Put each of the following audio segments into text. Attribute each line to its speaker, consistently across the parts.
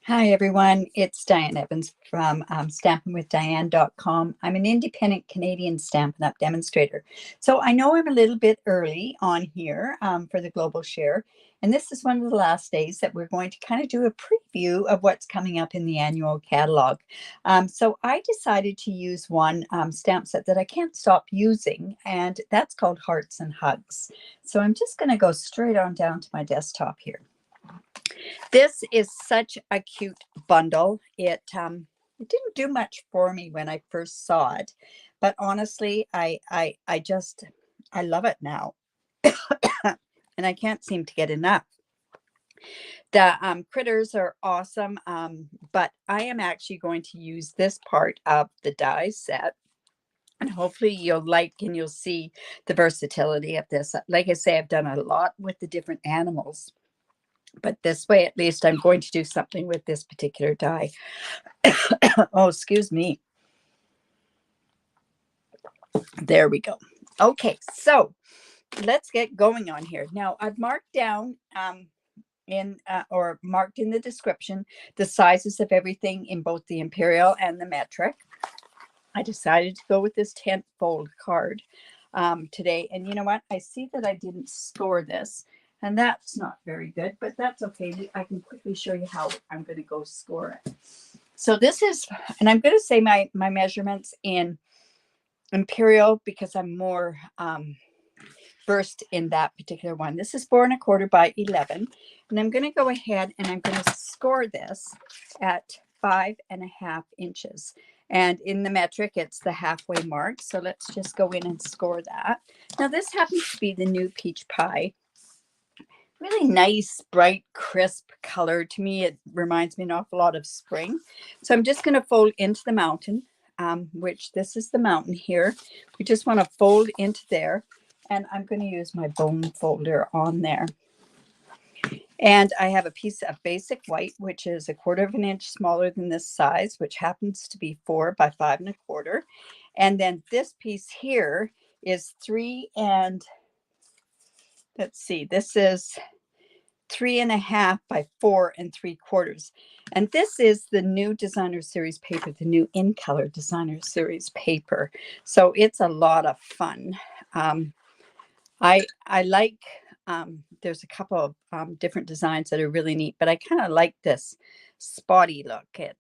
Speaker 1: Hi, everyone. It's Diane Evans from stampinwithdiane.com. I'm an independent Canadian Stampin' Up demonstrator. So I know I'm a little bit early on here for the global share. And this is one of the last days that we're going to kind of do a preview of what's coming up in the annual catalog. So I decided to use one stamp set that I can't stop using, and that's called Hearts and Hugs. So I'm just going to go straight on down to my desktop here. This is such a cute bundle. It didn't do much for me when I first saw it, but honestly, I love it now, and I can't seem to get enough. The critters are awesome, but I am actually going to use this part of the die set. And hopefully you'll like and you'll see the versatility of this. Like I say, I've done a lot with the different animals, but this way, at least, I'm going to do something with this particular die. Oh, excuse me. There we go. Okay, so let's get going on here. Now, I've marked down marked in the description the sizes of everything in both the imperial and the metric. I decided to go with this 10 fold card today. And you know what? I see that I didn't score this. And that's not very good, but that's okay. I can quickly show you how I'm going to go score it. So this is, and I'm going to say my measurements in imperial because I'm more versed in that particular one. This is 4 1/4 by 11. And I'm going to go ahead and I'm going to score this at 5.5 inches. And in the metric, it's the halfway mark. So let's just go in and score that. Now, this happens to be the new peach pie. Really nice, bright, crisp color. To me, it reminds me an awful lot of spring. So I'm just going to fold into the mountain, which this is the mountain here. We just want to fold into there. And I'm going to use my bone folder on there. And I have a piece of basic white, which is 1/4 inch smaller than this size, which happens to be 4 by 5 1/4. And then this piece here is 3 and let's see, this is 3.5 by 4 3/4. And this is the new designer series paper, the new in color designer series paper. So it's a lot of fun. I like, there's a couple of different designs that are really neat, but I kind of like this spotty look at,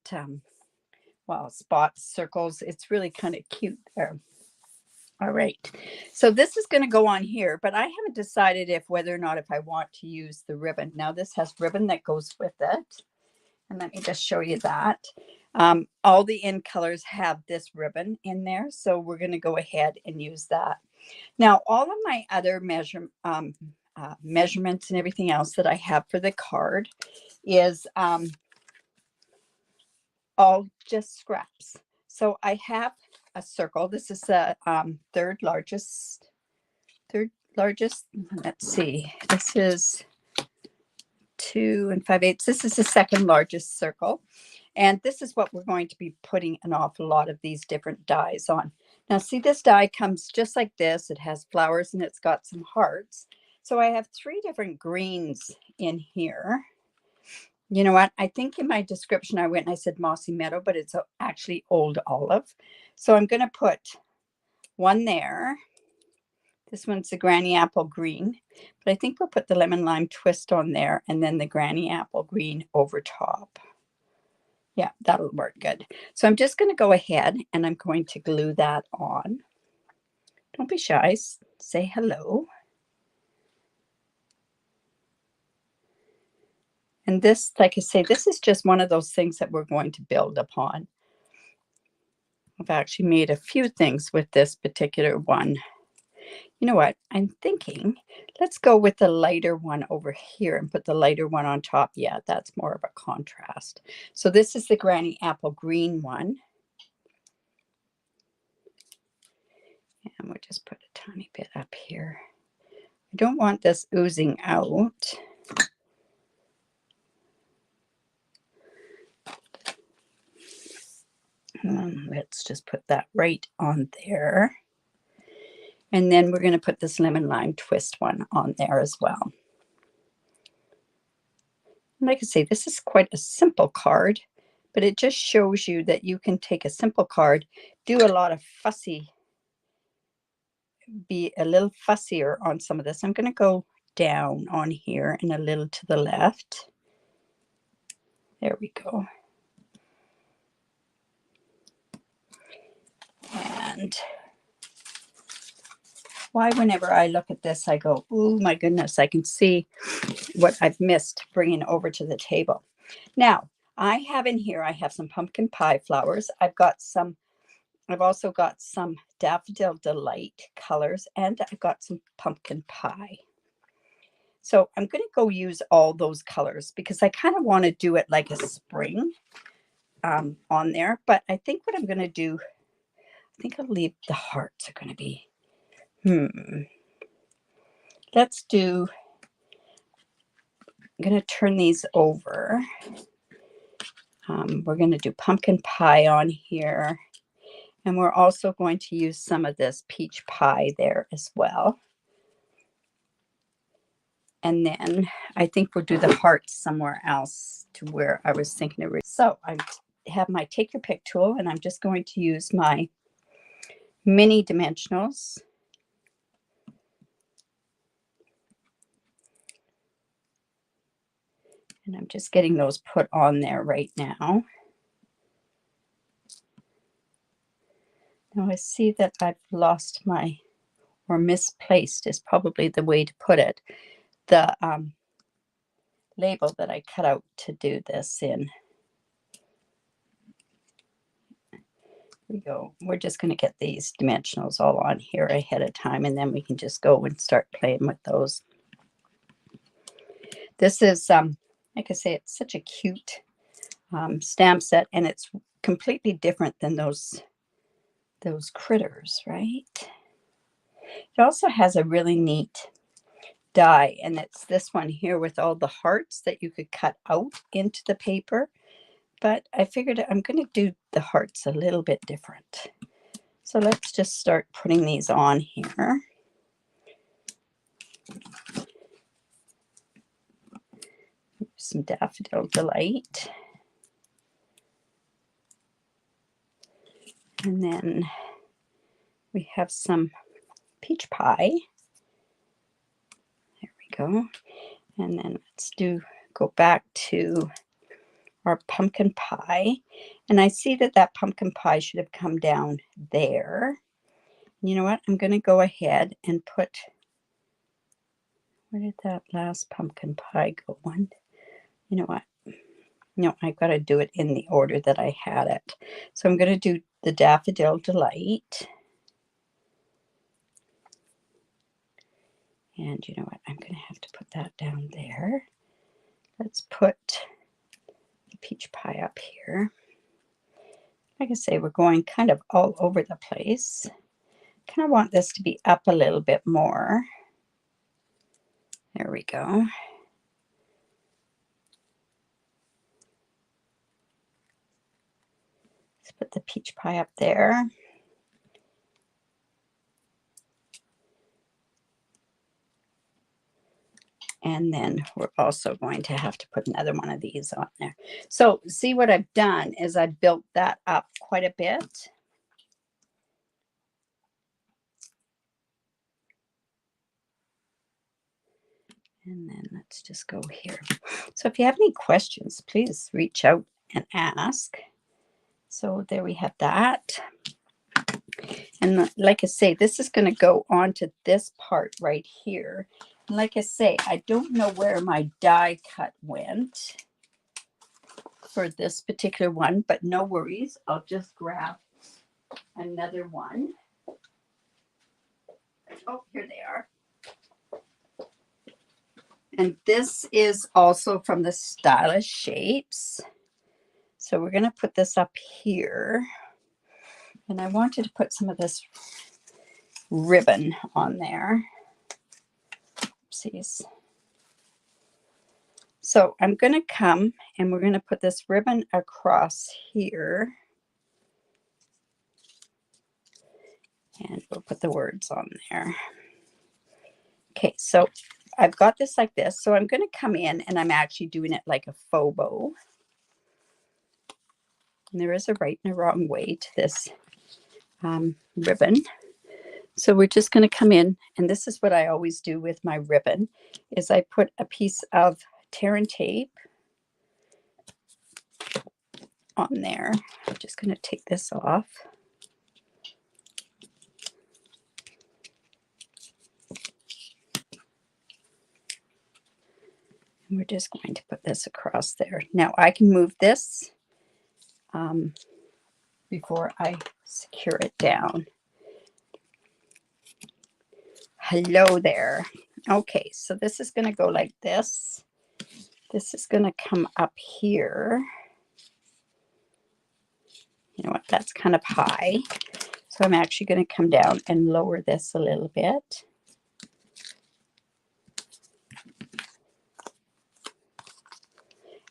Speaker 1: well, spots, circles. It's really kind of cute there. All right, so this is going to go on here, but I haven't decided whether or not if I want to use the ribbon. Now this has ribbon that goes with it, and let me just show you that. All the in colors have this ribbon in there, so we're going to go ahead and use that. Now, all of my other measurements and everything else that I have for the card is all just scraps. So I have a circle. This is the third largest. Let's see. This is 2 5/8. This is the second largest circle. And this is what we're going to be putting an awful lot of these different dies on. Now, see, this die comes just like this. It has flowers and it's got some hearts. So I have 3 different greens in here. You know what? I think in my description, I went and I said mossy meadow, but it's actually old olive. So I'm going to put one there. This one's the granny apple green, but I think we'll put the lemon lime twist on there and then the granny apple green over top. Yeah, that'll work good. So I'm just going to go ahead and I'm going to glue that on. Don't be shy. Say hello. And this, like I say, this is just one of those things that we're going to build upon. I've actually made a few things with this particular one. You know what? I'm thinking, let's go with the lighter one over here and put the lighter one on top. Yeah, that's more of a contrast. So this is the granny apple green one. And we'll just put a tiny bit up here. I don't want this oozing out. Let's just put that right on there. And then we're going to put this lemon lime twist one on there as well. Like I say, this is quite a simple card, but it just shows you that you can take a simple card, do a lot of be a little fussier on some of this. I'm going to go down on here and a little to the left. There we go. And why whenever I look at this, I go, oh my goodness, I can see what I've missed bringing over to the table. Now, I have in here, I have some pumpkin pie flowers. I've also got some Daffodil Delight colors, and I've got some pumpkin pie. So I'm going to go use all those colors because I kind of want to do it like a spring on there. But I think what I'm going to do, I think I'll leave the hearts are going to be, let's do, I'm going to turn these over. We're going to do pumpkin pie on here. And we're also going to use some of this peach pie there as well. And then I think we'll do the hearts somewhere else to where I was thinking of. So I have my take your pick tool, and I'm just going to use my mini dimensionals. And I'm just getting those put on there right now. Now I see that I've lost my, or misplaced is probably the way to put it, the label that I cut out to do this in. Here we go. We're just going to get these dimensionals all on here ahead of time, and then we can just go and start playing with those. This is, like I say, it's such a cute stamp set, and it's completely different than those critters, right? It also has a really neat die, and it's this one here with all the hearts that you could cut out into the paper. But I figured I'm going to do the hearts a little bit different. So let's just start putting these on here. Some Daffodil Delight. And then we have some peach pie. There we go. And then let's go back to our pumpkin pie. And I see that pumpkin pie should have come down there. You know what? I'm going to go ahead and put, where did that last pumpkin pie go? You know what? No, I've got to do it in the order that I had it. So I'm going to do the Daffodil Delight. And you know what? I'm going to have to put that down there. Let's put the peach pie up here. Like I say, we're going kind of all over the place. Kind of want this to be up a little bit more. There we go. Let's put the peach pie up there. And then we're also going to have to put another one of these on there. So see what I've done is I built that up quite a bit. And then let's just go here. So if you have any questions, please reach out and ask. So there we have that. And like I say, this is going to go on to this part right here. And like I say, I don't know where my die cut went for this particular one, but no worries. I'll just grab another one. Oh, here they are. And this is also from the Stylish Shapes. So we're going to put this up here. And I wanted to put some of this ribbon on there. Oopsies. So I'm going to come and we're going to put this ribbon across here. And we'll put the words on there. Okay, so I've got this like this. So I'm going to come in and I'm actually doing it like a faux bow. And there is a right and a wrong way to this ribbon. So we're just going to come in, and this is what I always do with my ribbon, is I put a piece of tear and tape on there. I'm just going to take this off. And we're just going to put this across there. Now I can move this before I secure it down. Hello there. Okay, so this is going to go like this. This is going to come up here. You know what? That's kind of high. So I'm actually going to come down and lower this a little bit.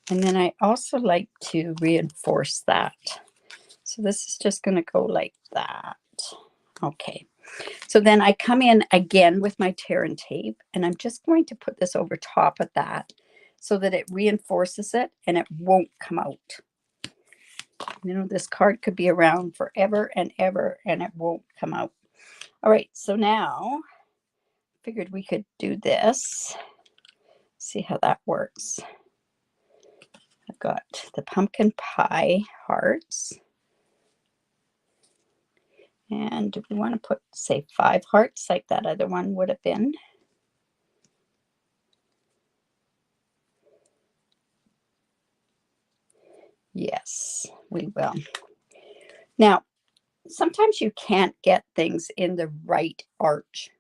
Speaker 1: And then I also like to reinforce that. So this is just going to go like that. Okay. So then I come in again with my tear and tape, and I'm just going to put this over top of that so that it reinforces it and it won't come out. You know, this card could be around forever and ever and it won't come out. All right, so now I figured we could do this. See how that works. I've got the pumpkin pie hearts. And do we want to put, say, 5 hearts like that other one would have been? Yes, we will. Now, sometimes you can't get things in the right arch.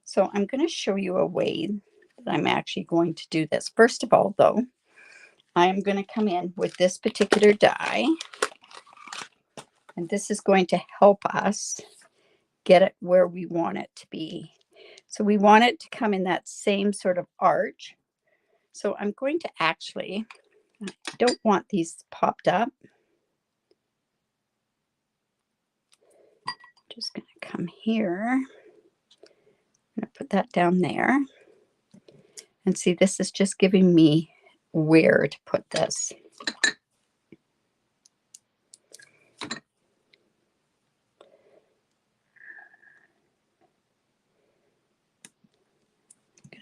Speaker 1: So I'm going to show you a way that I'm actually going to do this. First of all, though, I'm going to come in with this particular die. And this is going to help us get it where we want it to be. So we want it to come in that same sort of arch. So I'm going to actually, I don't want these popped up. Just going to come here. I'm going to put that down there. And see, this is just giving me where to put this.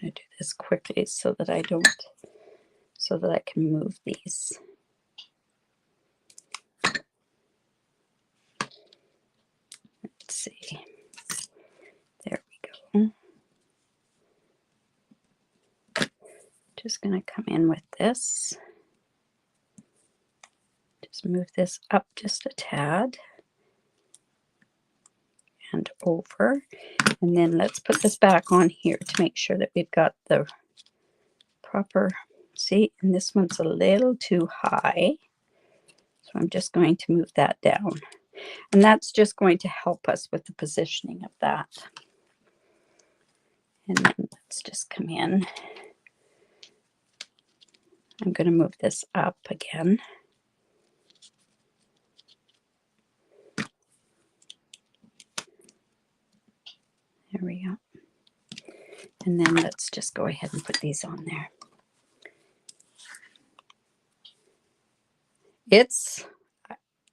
Speaker 1: I'm going to do this quickly so that I can move these. Let's see. There we go. Just going to come in with this. Just move this up just a tad and over. And then let's put this back on here to make sure that we've got the proper, see, and this one's a little too high. So I'm just going to move that down. And that's just going to help us with the positioning of that. And then let's just come in. I'm going to move this up again. There we go. And then let's just go ahead and put these on there. It's,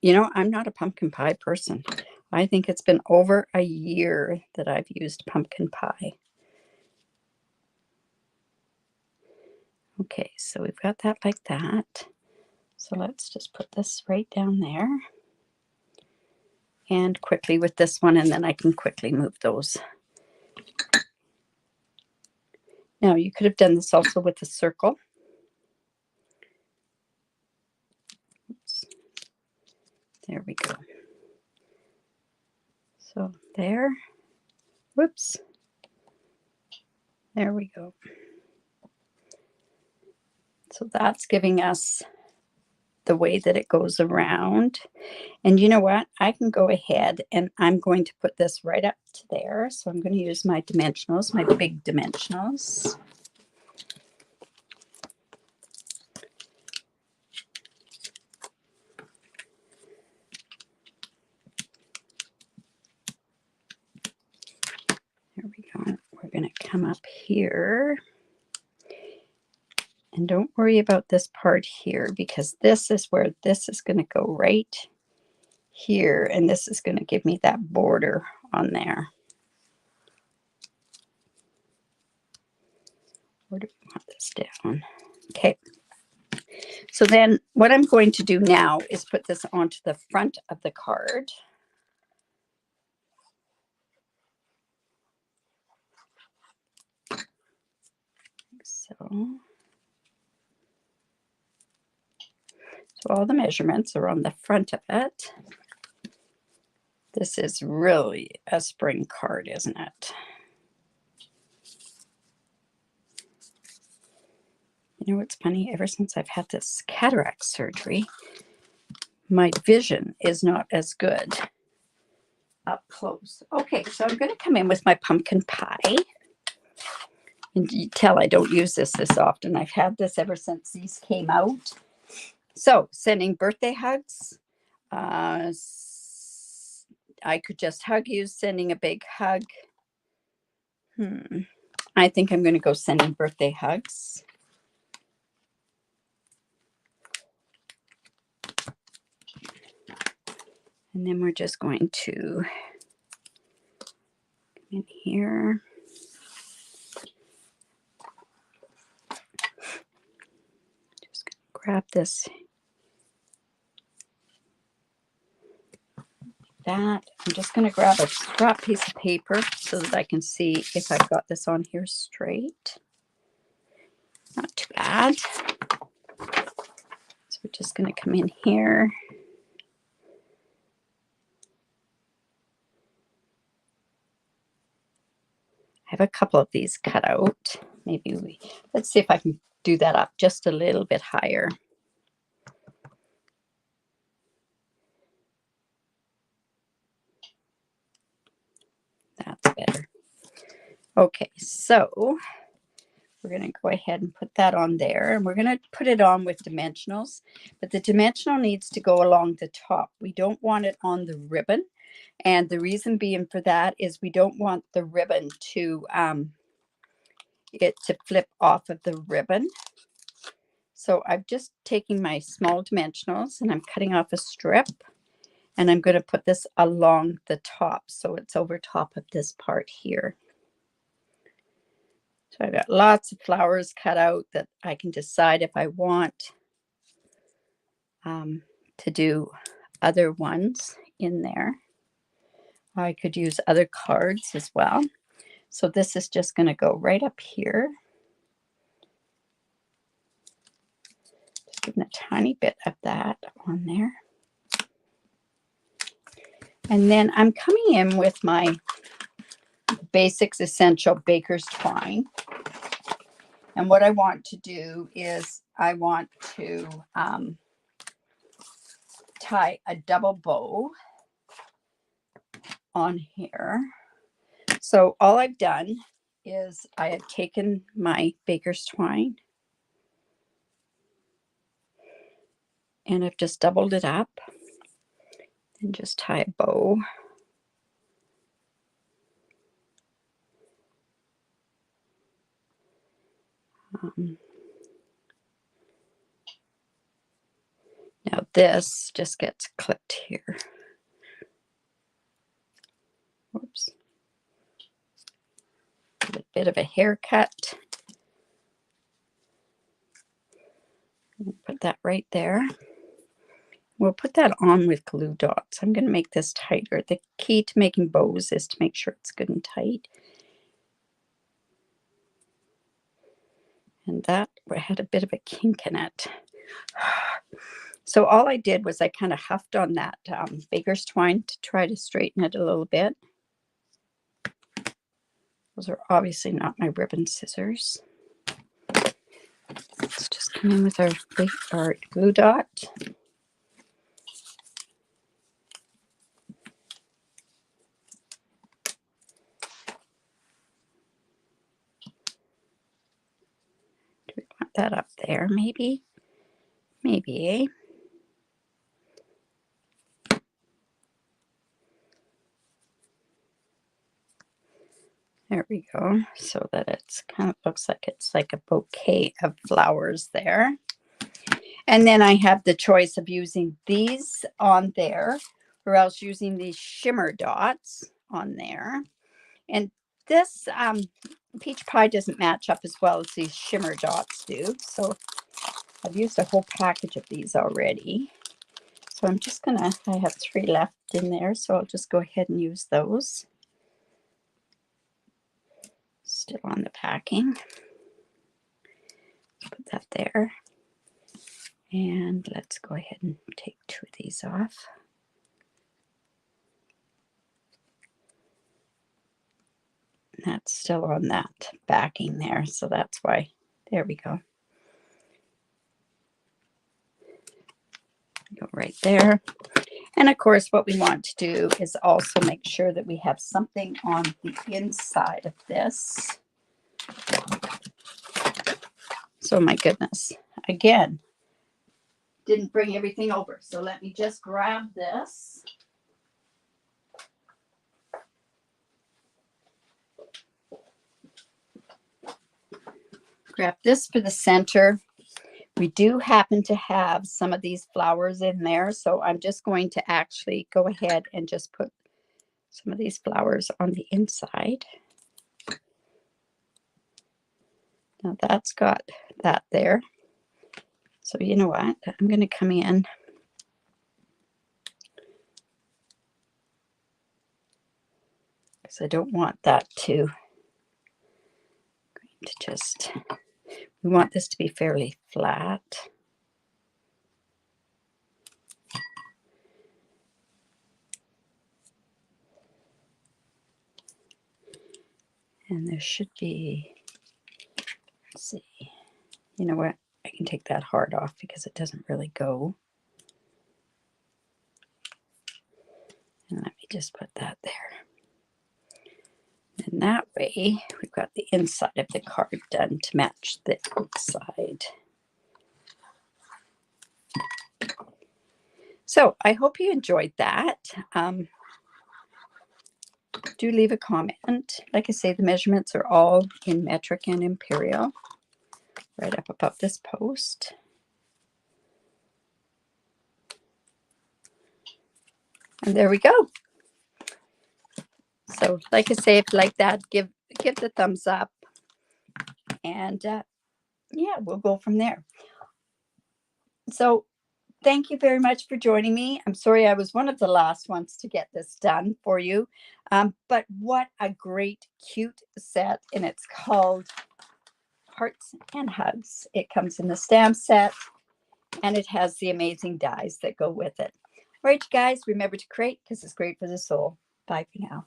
Speaker 1: you know, I'm not a pumpkin pie person. I think it's been over a year that I've used pumpkin pie. Okay, so we've got that like that. So let's just put this right down there. And quickly with this one, and then I can quickly move those. Now you could have done this also with a circle. Oops. There we go. So there. Whoops. There we go. So that's giving us the way that it goes around. And you know what? I can go ahead and I'm going to put this right up to there. So I'm going to use my dimensionals, my big dimensionals. There we go. We're going to come up here. And don't worry about this part here, because this is where this is going to go right here, and this is going to give me that border on there. Where do we want this down? Okay. So then what I'm going to do now is put this onto the front of the card. So all the measurements are on the front of it. This is really a spring card, isn't it? You know what's funny? Ever since I've had this cataract surgery, my vision is not as good up close. Okay, so I'm going to come in with my pumpkin pie. And you tell I don't use this often. I've had this ever since these came out. So, sending birthday hugs. I could just hug you, sending a big hug. I think I'm going to go sending birthday hugs. And then we're just going to come in here. Just going to grab this. That. I'm just going to grab a scrap piece of paper so that I can see if I've got this on here straight. Not too bad. So we're just going to come in here. I have a couple of these cut out. Let's see if I can do that up just a little bit higher. That's better. Okay, so we're going to go ahead and put that on there, and we're going to put it on with dimensionals, but the dimensional needs to go along the top. We don't want it on the ribbon, and the reason being for that is we don't want the ribbon to flip off of the ribbon. So I'm just taking my small dimensionals and I'm cutting off a strip, and I'm going to put this along the top so it's over top of this part here. So I've got lots of flowers cut out that I can decide if I want to do other ones in there. I could use other cards as well. So this is just going to go right up here. Just giving a tiny bit of that on there. And then I'm coming in with my Basics Essential Baker's Twine. And what I want to do is I want to tie a double bow on here. So all I've done is I have taken my Baker's Twine and I've just doubled it up and just tie a bow. Now this just gets clipped here. Whoops. A bit of a haircut. Put that right there. We'll put that on with glue dots. I'm going to make this tighter. The key to making bows is to make sure it's good and tight. And that had a bit of a kink in it. So all I did was I kind of huffed on that Baker's Twine to try to straighten it a little bit. Those are obviously not my ribbon scissors. Let's just come in with our glue dot. Do we want that up there? Maybe, eh? There we go. So that it's kind of looks like it's like a bouquet of flowers there. And then I have the choice of using these on there or else using these shimmer dots on there. And this peach pie doesn't match up as well as these shimmer dots do. So I've used a whole package of these already. So I'm just gonna, I have 3 left in there, so I'll just go ahead and use those. Still on the packing. Put that there. And let's go ahead and take 2 of these off. That's still on that backing there, so that's why. There we go. Go right there. And of course, what we want to do is also make sure that we have something on the inside of this. So my goodness, again, didn't bring everything over. So let me just grab this. Grab this for the center. We do happen to have some of these flowers in there, so I'm just going to actually go ahead and just put some of these flowers on the inside. Now that's got that there. So you know what? I'm going to come in. Because I don't want that to just, we want this to be fairly flat. And there should be, let's see, you know what? I can take that heart off because it doesn't really go. And let me just put that there. And that way, we've got the inside of the card done to match the outside. So I hope you enjoyed that. Do leave a comment. Like I say, the measurements are all in metric and imperial, right up above this post. And there we go. So like I say, if you like that, give the thumbs up. And yeah, we'll go from there. So thank you very much for joining me. I'm sorry I was one of the last ones to get this done for you. But what a great, cute set. And it's called Hearts and Hugs. It comes in the stamp set. And it has the amazing dies that go with it. All right, you guys, remember to create because it's great for the soul. Bye for now.